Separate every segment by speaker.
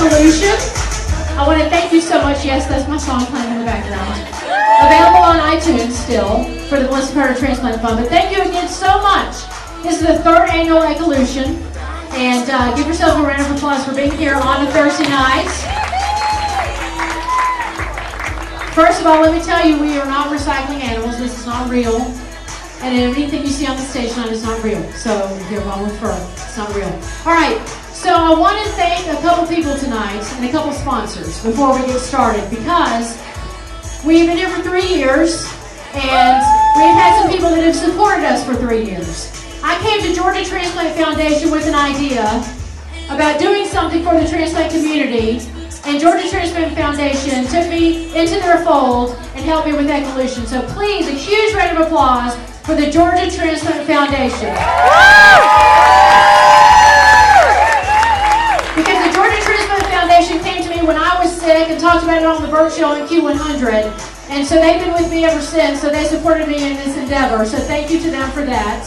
Speaker 1: ECOlution. I want to thank you so much. Yes, that's my song playing in the background. Available on iTunes still for the Melissa Carter Transplant Fund. But thank you again so much. This is the 3rd annual ECOlution. And give yourself a round of applause for being here on a Thursday night. First of all, let me tell you, we are not recycling animals. This is not real. And anything you see on the stage tonight is not real. So you're wrong with fur. It's not real. All right. So I want to thank a couple people tonight and a couple sponsors before we get started, because we've been here for 3 years and we've had some people that have supported us for 3 years. I came to Georgia Transplant Foundation with an idea about doing something for the transplant community, and Georgia Transplant Foundation took me into their fold and helped me with ECOlution. So please, a huge round of applause for the Georgia Transplant Foundation. Because the Georgia Transplant Foundation came to me when I was sick and talked about it on the Burt Show and Q100. And so they've been with me ever since, so they supported me in this endeavor. So thank you to them for that.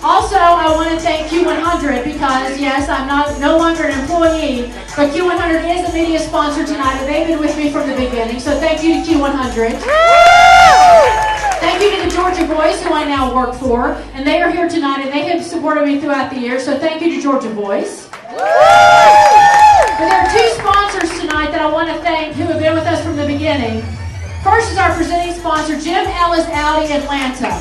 Speaker 1: Also, I want to thank Q100 because, yes, I'm no longer an employee, but Q100 is a media sponsor tonight, and they've been with me from the beginning. So thank you to Q100. Thank you to the Georgia Voice, who I now work for, and they are here tonight, and they have supported me throughout the year. So thank you to Georgia Voice. But there are 2 sponsors tonight that I want to thank who have been with us from the beginning. First is our presenting sponsor, Jim Ellis Audi Atlanta.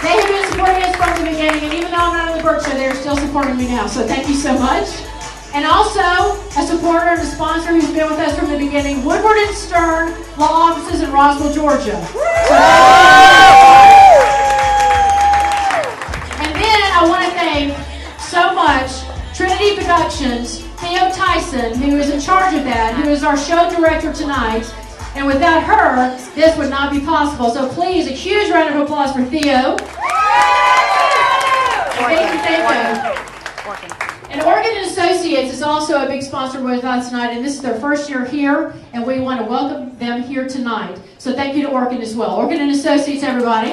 Speaker 1: They have been supporting us from the beginning, and even though I'm not on the Burt Show, they're still supporting me now. So thank you so much. And also a supporter and a sponsor who's been with us from the beginning, Woodward and Stern Law Offices in Roswell, Georgia. And then I want to thank so much Trinity Productions, Theo Tyson, who is in charge of that, who is our show director tonight. And without her, this would not be possible. So please, a huge round of applause for Theo. Thank you. And Oregon Associates is also a big sponsor with us tonight, and this is their first year here, and we want to welcome them here tonight. So thank you to Oregon as well. Oregon and Associates, everybody.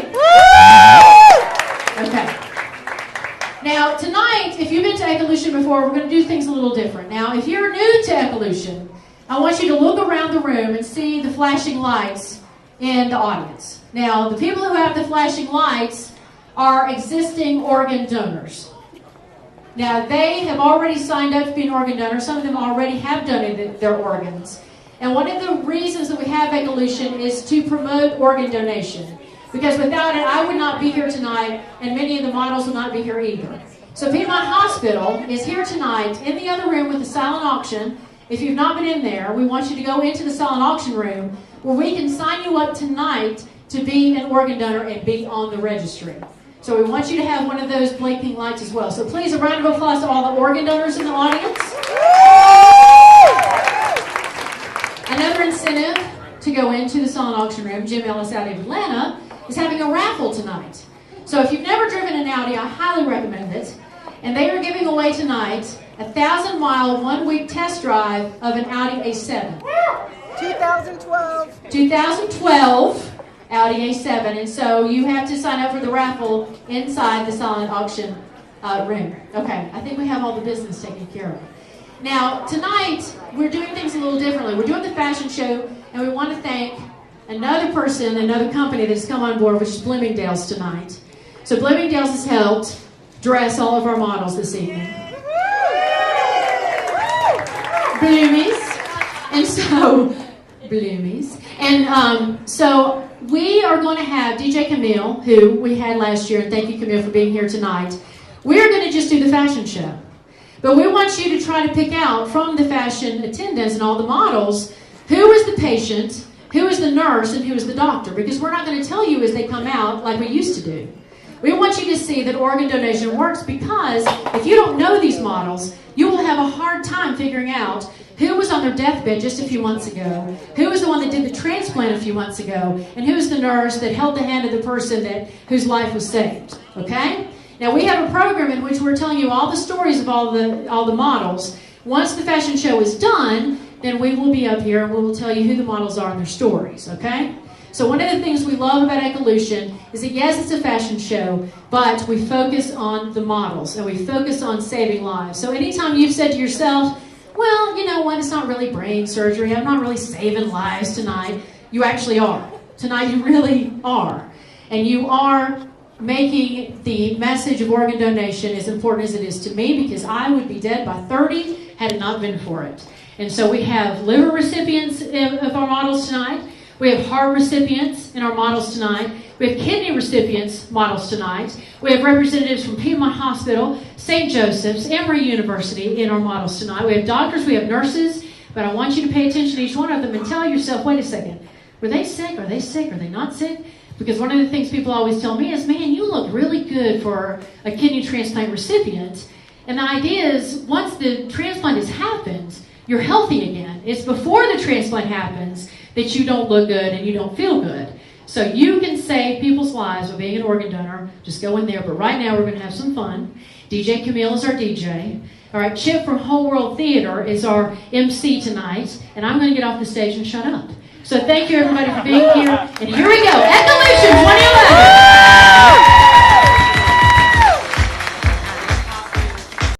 Speaker 1: Okay. Now, tonight, if you've been to ECOlution before, we're going to do things a little different. Now, if you're new to ECOlution, I want you to look around the room and see the flashing lights in the audience. Now, the people who have the flashing lights are existing organ donors. Now, they have already signed up to be an organ donor. Some of them already have donated their organs. And one of the reasons that we have ECOlution is to promote organ donation. Because without it, I would not be here tonight, and many of the models will not be here either. So Piedmont Hospital is here tonight in the other room with the silent auction. If you've not been in there, we want you to go into the silent auction room where we can sign you up tonight to be an organ donor and be on the registry. So we want you to have one of those blinking lights as well. So please, a round of applause to all the organ donors in the audience. Another incentive to go into the silent auction room, Jim Ellis out of Atlanta, is having a raffle tonight. So if you've never driven an Audi, I highly recommend it. And they are giving away tonight a 1,000-mile, 1-week test drive of an Audi A7. 2012 Audi A7. And so you have to sign up for the raffle inside the silent auction room. Okay, I think we have all the business taken care of. Now, tonight, we're doing things a little differently. We're doing the fashion show, and we want to thank another person, another company that's come on board, which is Bloomingdale's tonight. So Bloomingdale's has helped dress all of our models this evening. Bloomies. And so, Bloomies. And so we are going to have DJ Camille, who we had last year, and thank you, Camille, for being here tonight. We're going to just do the fashion show. But we want you to try to pick out from the fashion attendants and all the models, who is the patient, who is the nurse, and who is the doctor. Because we're not going to tell you as they come out like we used to do. We want you to see that organ donation works, because if you don't know these models, you will have a hard time figuring out who was on their deathbed just a few months ago, who was the one that did the transplant a few months ago, and who was the nurse that held the hand of the person whose life was saved. Okay? Now we have a program in which we're telling you all the stories of all the models. Once the fashion show is done, then we will be up here and we will tell you who the models are and their stories. Okay? So one of the things we love about ECOlution is that yes, it's a fashion show, but we focus on the models and we focus on saving lives. So anytime you've said to yourself, well, you know what, it's not really brain surgery, I'm not really saving lives tonight, you actually are. Tonight you really are. And you are making the message of organ donation as important as it is to me, because I would be dead by 30 had it not been for it. And so we have liver recipients of our models tonight. We have heart recipients in our models tonight. We have kidney recipients models tonight. We have representatives from Piedmont Hospital, St. Joseph's, Emory University in our models tonight. We have doctors, we have nurses, but I want you to pay attention to each one of them and tell yourself, wait a second, were they sick? Are they sick? Are they not sick? Because one of the things people always tell me is, man, you look really good for a kidney transplant recipient. And the idea is, once the transplant has happened, you're healthy again. It's before the transplant happens that you don't look good and you don't feel good. So you can save people's lives by being an organ donor. Just go in there. But right now we're going to have some fun. DJ Camille is our DJ. All right, Chip from Whole World Theater is our MC tonight. And I'm going to get off the stage and shut up. So thank you, everybody, for being here. And here we go. ECOlution 20